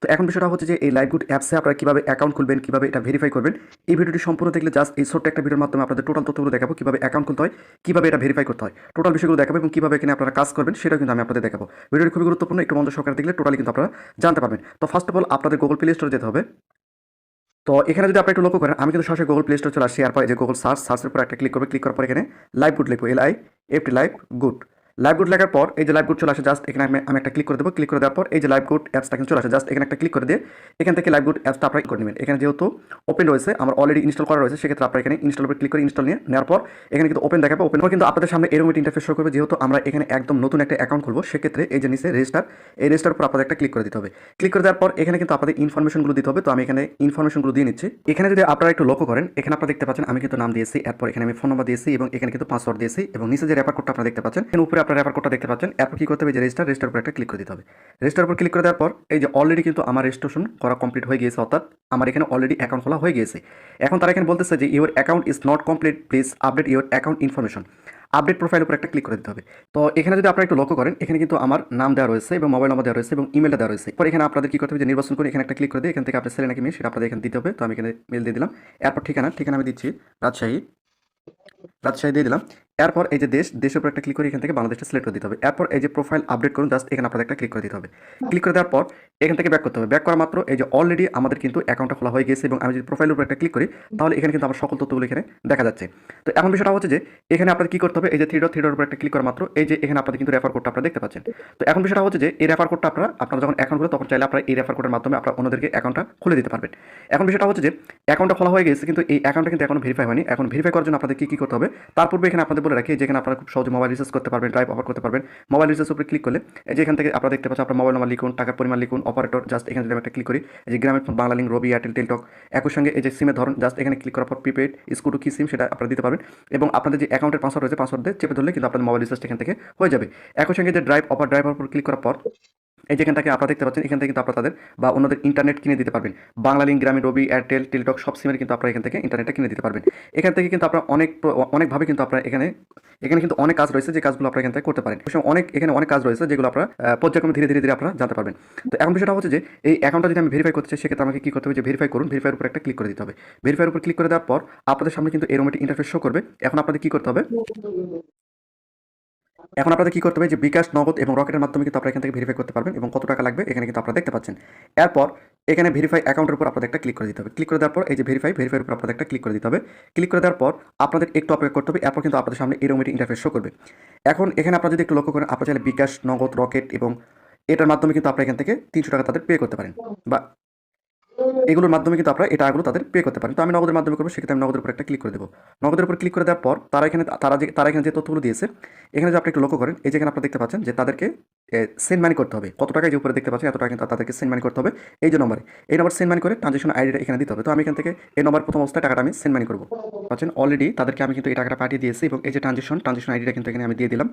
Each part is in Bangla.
তো এখন বিষয়টা হচ্ছে যে এই লাইভগুড অ্যাপসে আপনারা কীভাবে অ্যাকাউন্ট খুলবেন, কীভাবে এটা ভেরিফাই করবেন, এই ভিডিওটি সম্পূর্ণ দেখলে জাস্ট এই ছোট্ট একটা ভিডিওর মাধ্যমে আপনাদের টোটাল তথ্যগুলো দেখাবো, কীভাবে অ্যাকাউন্ট খুলতে হয়, কীভাবে এটা ভেরিফাই করতে হয়, টোটাল বিষয়গুলো দেখাবো এবং কীভাবে এখানে আপনারা কাজ করবেন সেটাও কিন্তু আমি আপনাদের দেখাবো। ভিডিওটি খুবই গুরুত্বপূর্ণ, একটু মনোযোগ সহকারে দেখলে টোটালি কিন্তু আপনারা জানতে পারবেন। তো ফার্স্ট অফ অল আপনাদের গুগল প্লে স্টোরে যেতে হবে। তো এখানে যদি আপনি একটু লক্ষ্য করেন, আমি কিন্তু সরাসরি গুগল প্লে স্টোরে চলে আসছি। এরপর এই যে গুগল সার্চের উপর একটা ক্লিক করবে, ক্লিক করার পর এখানে লাইভ গুড লিখবো, LIFT live good. Live good লেখার পর এই যে লাইভ গুড চলে আসে, জাস্ট এখানে আমি একটা ক্লিক করে দেবো। ক্লিক করে দেওয়ার পর এই যে লাইভ গুড অ্যাপসটা কিন্তু চলে আসে, জাস্ট এখানে একটা ক্লিক করে দিয়ে এখান থেকে লাইভ গুড অ্যাপসটা আপনারা করে নেবেন। এখানে যেহেতু ওপেন রয়েছে, আমার অলরেডি ইনস্টল করা রয়েছে, সেক্ষেত্রে আপনারা এখানে ইনস্টল উপর ক্লিক করে ইনস্টল নেওয়ার পর এখানে কিন্তু ওপেন দেখাবে। ওপেন পর কিন্তু আপনাদের সামনে এরকম একটা ইন্টারফেস শো করবে। যেহেতু আমরা এখানে একদম নতুন একটা অ্যাকাউন্ট খুলবো, সেক্ষেত্রে এই যে নিচে রেজিস্টার, এই রেজিস্টার উপর আপনাদের একটা ক্লিক করে দিতে হবে। ক্লিক করে দেওয়ার পর এখানে কিন্তু আপনাদের ইনফরমেশনগুলো দিতে হবে। তো আমি এখানে ইনফরমেশনগুলো দিয়ে নিচ্ছি। এখানে যদি আপনারা একটু লক্ষ্য করেন, এখানে আপনারা দেখতে পাচ্ছেন আমি কিন্তু নাম দিয়েছি, এরপর এখানে আমি ফোন নাম্বার দিয়েছি এবং এখানে কিন্তু পাসওয়ার্ড দিয়েছি এবং নিচে যে রেফার কোডটা আপনারা দেখতে পাচ্ছেন, এখানে উপরে আপনারা রেফার কোডটা দেখতে পাচ্ছেন। এরপর কি করতে হবে, যে রেজিস্টার উপর একটা ক্লিক করে দিতে হবে। রেজিস্টার উপর ক্লিক করে দেওয়ার পর এই যে অলরেডি কিন্তু আমার রেজিস্ট্রেশন করা কমপ্লিট হয়ে গিয়েছে, অর্থাৎ আমার এখানে অলরেডি অ্যাকাউন্ট খোলা হয়ে গিয়েছে। এখন তারা এখানে বলতেছে যে your account is not complete, please update your account information. Update profile উপর একটা ক্লিক করে দিতে হবে। তো এখানে যদি আপনারা একটু লক্ষ্য করেন, এখানে কিন্তু আমার নাম দেওয়া রয়েছে এবং মোবাইল নাম্বার দেওয়া রয়েছে এবং ইমেলটা দেওয়া রয়েছে। পর এখানে আপনাদের কি করতে হবে, যে নির্বাচন করে এখানে একটা ক্লিক করে দিয়ে এখান থেকে আপনার ছেলে নাকি মেয়ে সেটা আপনাদের এখানে দিতে হবে। তো আমি এখানে মেল দিয়ে দিলাম। এরপর ঠিকানা আমি দিচ্ছি রাজশাহী দিয়ে দিলাম। এরপর এই যে দেশের উপর একটা ক্লিক করে এখান থেকে বাংলাদেশটা সিলেক্ট করে দিতে হবে। এরপর এই যে প্রোফাইল আপডেট করুন, জাস্ট এখানে আপনাদের একটা ক্লিক করে দিতে হবে। ক্লিক করে দেওয়ার পর এখান থেকে ব্যাক করতে হবে। ব্যাক করা মাত্র এই যে অলরেডি আমাদের কিন্তু অ্যাকাউন্টটা খোলা হয়ে গেছে এবং আমি যদি প্রোফাইলের উপর একটা ক্লিক করি, তাহলে এখানে কিন্তু আমার সকল তথ্যগুলো এখানে দেখা যাচ্ছে। তো এখন বিষয়টা হচ্ছে যে এখানে আপনাদের কি করতে হবে, এই যে থ্রি ডট উপর একটা ক্লিক করা মাত্র এই যে এখানে আপনাদের কিন্তু রেফার কোডটা আপনারা দেখতে পাচ্ছেন। তো এখন বিষয়টা হচ্ছে যে এই রেফার কোডটা আপনারা যখন অ্যাকাউন্ট খুলে তখন চাইলে আপনারা এই রেফার কোডের মাধ্যমে আপনারা অন্যদেরকে অ্যাকাউন্টটা খুলে দিতে পারবেন। এখন বিষয়টা হচ্ছে যে অ্যাকাউন্টটা খোলা হয়ে গেছে, কিন্তু এই অ্যাকাউন্টটা কিন্তু এখনো ভেরিফাই হয়নি। এখন ভেরিফাই করার জন্য আপনাদের কি করতে হবে, তার পূর্বে এখানে আপনাদের বলে রাখি, যেখানে আপনারা খুব সহজে মোবাইল রিচার্জ করতে পারবেন, ড্রাইভ অফার করতে পারবেন। মোবাইল রিচার্জ উপরে ক্লিক করলে এই যে এখান থেকে আপনারা দেখতে পাচ্ছেন আপনার মোবাইল নাম্বার লিখুন, টাকার পরিমাণ লিখুন, অপারেটর, জাস্ট এখানে যদি আমি একটা ক্লিক করি, এই যে গ্রামীণ ফোন, বাংলা লিঙ্ক, রবি, এয়ারটেল, টেলটক, একই সঙ্গে এই যে সিমের ধরন, জাস্ট এখানে ক্লিক করার পর প্রিপেড, স্কুটু কি সিম সেটা আপনারা দিতে পারবেন এবং আপনাদের যে অ্যাকাউন্টের পাসওয়ার্ড রয়েছে, পাসওয়ার্ড দিয়ে চেপে ধরলে কিন্তু আপনাদের মোবাইল রিচার্জ এখান থেকে হয়ে যাবে। একই সঙ্গে যে ড্রাইভ অফার উপর ক্লিক করার পর এই যেখান থেকে আপনারা দেখতে পাচ্ছেন, এখান থেকে কিন্তু আপনারা তাদের বা অন্যদের ইন্টারনেট কিনে দিতে পারবেন। বাংলা লিঙ্ক, গ্রামীণ, রবি, এয়ারটেল, টেলটক সব সিমের কিন্তু আপনারা এখান থেকে ইন্টারনেটটা কিনে দিতে পারবেন। এখান থেকে কিন্তু আপনারা অনেকভাবে কিন্তু আপনারা এখানে কিন্তু অনেক কাজ রয়েছে, যে কাজগুলো আপনারা এখান থেকে করতে পারেন। এখানে অনেক কাজ রয়েছে যেগুলো আপনারা পর্যায়ক্রমে ধীরে আপনারা জানতে পারবেন। তো এখন বিষয়টা হচ্ছে যে এই অ্যাকাউন্টটা যদি আমি ভেরিফাই করতে চাই, সেক্ষেত্রে আমাকে কি করতে হবে, যে ভেরিফাই করুন, ভেরিফাইয়ের উপর একটা ক্লিক করে দিতে হবে। ভেরিফাইয়ের উপর ক্লিক করে দেওয়ার পর আপনাদের সামনে কিন্তু এরকম একটি ইন্টারফেস শো করবে। এখন আপনাদের কি করতে হবে, যে বিকাশ, নগদ এবং রকেটের মাধ্যমে কিন্তু আপনারা এখান থেকে ভেরিফাই করতে পারবেন এবং কত টাকা লাগবে এখানে কিন্তু আপনারা দেখতে পাচ্ছেন। এরপর এখানে ভেরিফাই অ্যাকাউন্টের উপর আপনাদের একটা ক্লিক করে দিতে হবে। ক্লিক করে দেওয়ার পর এই যে ভেরিফাইয়ের উপর আপনাদের একটা ক্লিক করে দিতে হবে। ক্লিক করে দেওয়ার পর আপনাদের একটু অপেক্ষা করতে হবে। এরপর কিন্তু আপনাদের সামনে এরকম একটি ইন্টারফেস শো করবে। এখন এখানে আপনারা যদি একটু লক্ষ্য করেন, আপনারা চাইলে বিকাশ, নগদ, রকেট এবং এটার মাধ্যমে কিন্তু আপনারা এখান থেকে 300 টাকা তাদের পে করতে পারেন বা এগুলোর মাধ্যমে কিন্তু আপনারা এই টাকাগুলো তাদের পে করতে পারেন। তো আমি নগদের মাধ্যমে করবো, সেক্ষেত্রে আমি নগদের উপর একটা ক্লিক করে দেবো। নগদের উপর ক্লিক করে দেওয়ার পর তারা এখানে যে তথ্যগুলো দিয়েছে, এখানে যদি আপনি একটু লক্ষ্য করেন, এই যেখানে আপনারা দেখতে পাচ্ছেন যে তাদেরকে সেন্ড মানি করতে হবে। কত টাকা যে উপরে দেখতে পাচ্ছেন, এত টাকা কিন্তু তাদেরকে সেন্ড মানি করতে হবে এই যে নম্বরে। এই নম্বর সেন্ড মানি করে ট্রানজেকশন আইডিটা এখানে দিতে হবে। তো আমি এখান থেকে এই নম্বর প্রথম অবস্থায় টাকাটা আমি সেন্ড মানি করবো। পাচ্ছেন অলরেডি তাদেরকে আমি কিন্তু এই টাকাটা পাঠিয়ে দিয়েছি এবং এই যে ট্রানজেকশন আইডিটা কিন্তু এখানে আমি দিয়ে দিলাম।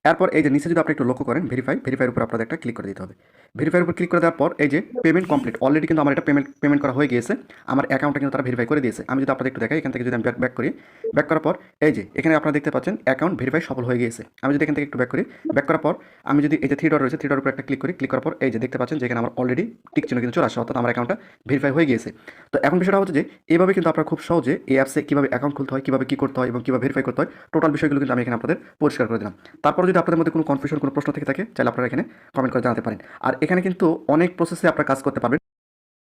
এরপর এই যে নিচে যদি আপনি একটু লক্ষ্য করেন, ভেরিফাইয়ের উপর আপনাদের একটা ক্লিক করে দিতে হবে। ভেরিফাইয়ের উপর ক্লিক করে দেওয়ার পর এই যে পেমেন্ট কমপ্লিট, অলরেডি কিন্তু আমার এটা পেমেন্ট করা হয়ে গিয়েছে। আমার অ্যাকাউন্টটা কিন্তু তারা ভেরিফাই করে দিয়েছে। আমি যদি আপনাদের একটু দেখাই, এখান থেকে যদি আমি ব্যাক করি, ব্যাক করার পর এই যে এখানে আপনারা দেখতে পাচ্ছেন অ্যাকাউন্ট ভেরিফাই সফল হয়ে গিয়েছে। আমি যদি এখান থেকে একটু ব্যাক করি, ব্যাক করার পর আমি যদি এই যে থ্রি ডট রয়েছে, থ্রি ডট উপর একটা ক্লিক করি, ক্লিক করার পর এই যে দেখতে পাচ্ছেন যে এখানে আমার অলরেডি টিক চিহ্ন কিন্তু চলে আসে, অর্থাৎ আমার অ্যাকাউন্টটা ভেরিফাই হয়ে গিয়েছে। তো এখন বিষয়টা হচ্ছে যে এইভাবে কিন্তু আপনারা খুব সহজে এই অ্যাপসে কীভাবে অ্যাকাউন্ট খুলতে হয়, কীভাবে কী করতে হয় এবং কীভাবে ভেরিফাই করতে হয়, টোটাল বিষয়গুলো কিন্তু আমি এখানে আপনাদের পরিষ্কার করে দিলাম। তারপর যদি আপনাদের মধ্যে কোনো কনফিউশন, কোনো প্রশ্ন থেকে থাকে, চাইলে আপনারা এখানে কমেন্ট করে জানাতে পারেন। আর এখানে কিন্তু অনেক প্রসেসে আপনারা কাজ করতে পারবেন।